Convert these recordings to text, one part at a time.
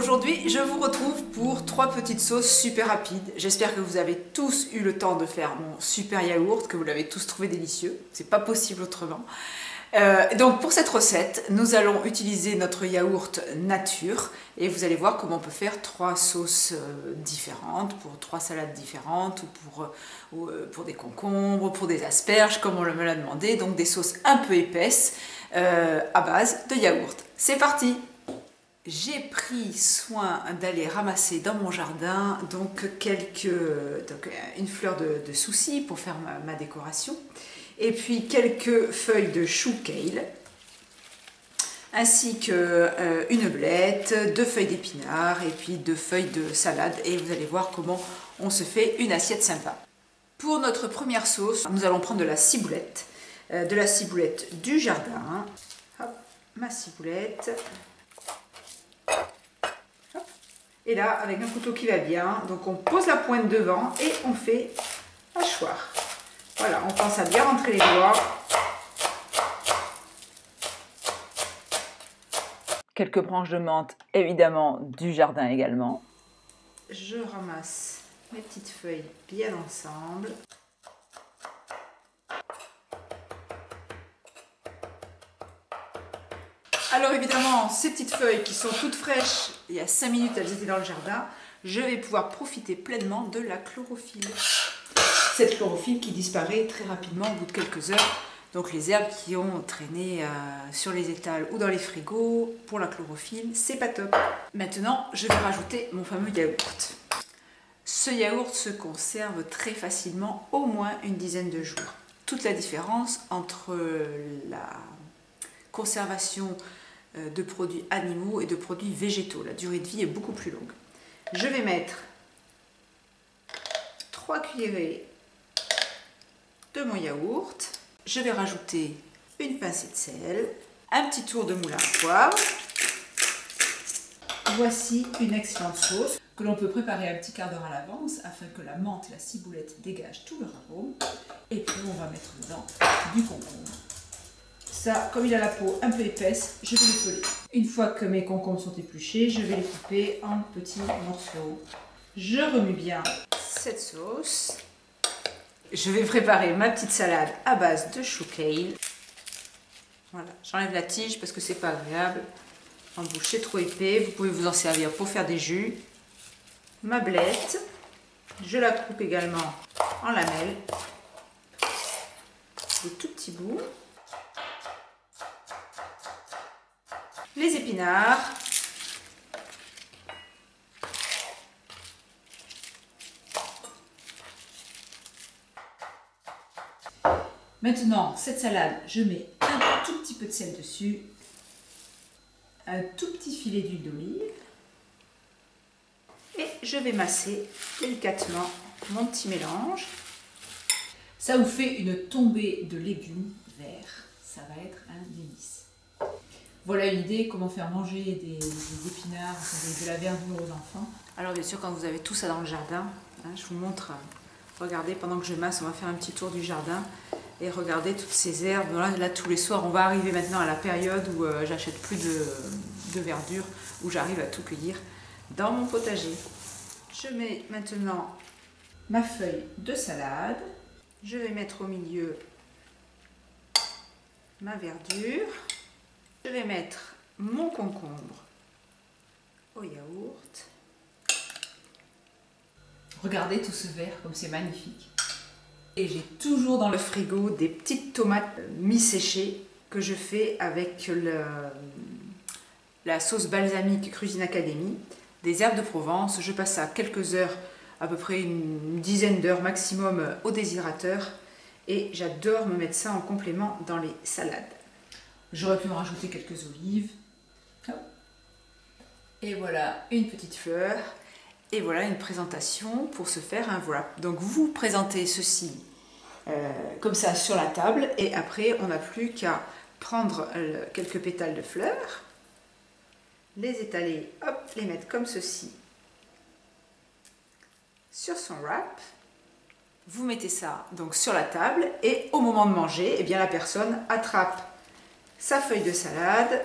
Aujourd'hui, je vous retrouve pour 3 petites sauces super rapides. J'espère que vous avez tous eu le temps de faire mon super yaourt, que vous l'avez tous trouvé délicieux. C'est pas possible autrement. Donc pour cette recette, nous allons utiliser notre yaourt nature et vous allez voir comment on peut faire 3 sauces différentes pour 3 salades différentes ou pour des concombres, pour des asperges comme on me l'a demandé. Donc des sauces un peu épaisses à base de yaourt. C'est parti! J'ai pris soin d'aller ramasser dans mon jardin une fleur de souci pour faire ma décoration, et puis quelques feuilles de chou kale, ainsi qu'une belette, 2 feuilles d'épinards et puis 2 feuilles de salade, et vous allez voir comment on se fait une assiette sympa. Pour notre première sauce, nous allons prendre de la ciboulette du jardin. Hop, ma ciboulette. Et là, avec un couteau qui va bien, donc on pose la pointe devant et on fait hachoir. Voilà, on pense à bien rentrer les doigts. Quelques branches de menthe, évidemment, du jardin également. Je ramasse mes petites feuilles bien ensemble. Alors évidemment, ces petites feuilles qui sont toutes fraîches, il y a 5 minutes elles étaient dans le jardin, je vais pouvoir profiter pleinement de la chlorophylle. Cette chlorophylle qui disparaît très rapidement au bout de quelques heures. Donc les herbes qui ont traîné sur les étals ou dans les frigos, pour la chlorophylle, c'est pas top. Maintenant, je vais rajouter mon fameux yaourt. Ce yaourt se conserve très facilement, au moins une dizaine de jours. Toute la différence entre la conservation de produits animaux et de produits végétaux. La durée de vie est beaucoup plus longue. Je vais mettre 3 cuillerées de mon yaourt. Je vais rajouter une pincée de sel, un petit tour de moulin à poivre. Voici une excellente sauce que l'on peut préparer un petit quart d'heure à l'avance afin que la menthe et la ciboulette dégagent tout leur arôme. Et puis on va mettre dedans du concombre. Ça, comme il a la peau un peu épaisse, je vais les peler. Une fois que mes concombres sont épluchés, je vais les couper en petits morceaux. Je remue bien cette sauce. Je vais préparer ma petite salade à base de chou kale. Voilà, j'enlève la tige parce que c'est pas agréable. En bouche, c'est trop épais. Vous pouvez vous en servir pour faire des jus. Ma belette, je la coupe également en lamelles. Des tout petits bouts. Les épinards, maintenant cette salade, je mets un tout petit peu de sel dessus, un tout petit filet d'huile d'olive et je vais masser délicatement mon petit mélange. Ça vous fait une tombée de légumes verts, ça va être un délice. Voilà une idée comment faire manger des épinards, de la verdure aux enfants. Alors bien sûr, quand vous avez tout ça dans le jardin, je vous montre, regardez, pendant que je masse, on va faire un petit tour du jardin et regardez toutes ces herbes. Voilà, là tous les soirs, on va arriver maintenant à la période où j'achète plus de verdure, où j'arrive à tout cueillir dans mon potager. Je mets maintenant ma feuille de salade. Je vais mettre au milieu ma verdure. Je vais mettre mon concombre au yaourt. Regardez tout ce vert comme c'est magnifique. Et j'ai toujours dans le frigo des petites tomates mi-séchées que je fais avec la sauce balsamique Cuisine Academy, des herbes de Provence. Je passe ça quelques heures, à peu près une dizaine d'heures maximum au déshydrateur. Et j'adore me mettre ça en complément dans les salades. J'aurais pu en rajouter quelques olives. Et voilà une petite fleur. Et voilà une présentation pour se faire un wrap. Donc vous présentez ceci comme ça sur la table. Et après on n'a plus qu'à prendre quelques pétales de fleurs, les étaler, hop, les mettre comme ceci sur son wrap. Vous mettez ça donc sur la table et au moment de manger, eh bien, la personne attrape sa feuille de salade,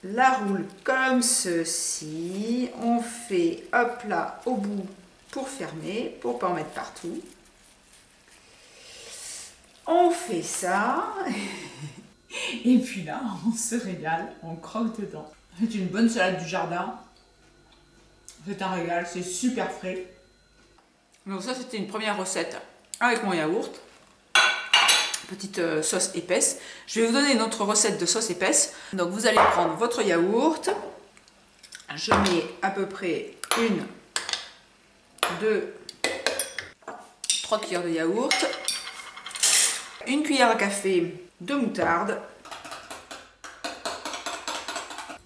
la roule comme ceci. On fait hop là au bout pour fermer, pour pas en mettre partout. On fait ça. Et puis là, on se régale, on croque dedans. C'est une bonne salade du jardin. C'est un régal, c'est super frais. Donc ça, c'était une première recette avec mon yaourt. Petite sauce épaisse. Je vais vous donner une autre recette de sauce épaisse. Donc vous allez prendre votre yaourt. Je mets à peu près 3 cuillères de yaourt. 1 cuillère à café de moutarde.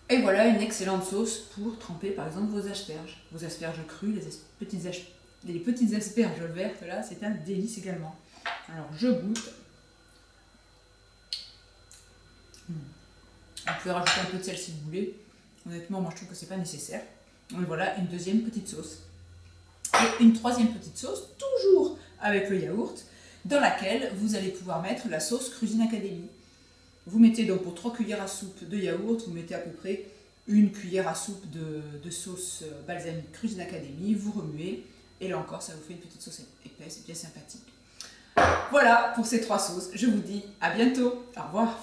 Et voilà une excellente sauce pour tremper par exemple vos asperges. Vos asperges crues, les petites asperges vertes là, c'est un délice également. Alors je goûte. Vous pouvez rajouter un peu de sel si vous voulez. Honnêtement, moi je trouve que c'est pas nécessaire. Et voilà une deuxième petite sauce. Et une troisième petite sauce, toujours avec le yaourt, dans laquelle vous allez pouvoir mettre la sauce Cuisine Academy. Vous mettez donc pour 3 cuillères à soupe de yaourt, vous mettez à peu près 1 cuillère à soupe de sauce balsamique Cuisine Academy, vous remuez, et là encore ça vous fait une petite sauce épaisse et bien sympathique. Voilà pour ces 3 sauces, je vous dis à bientôt, au revoir.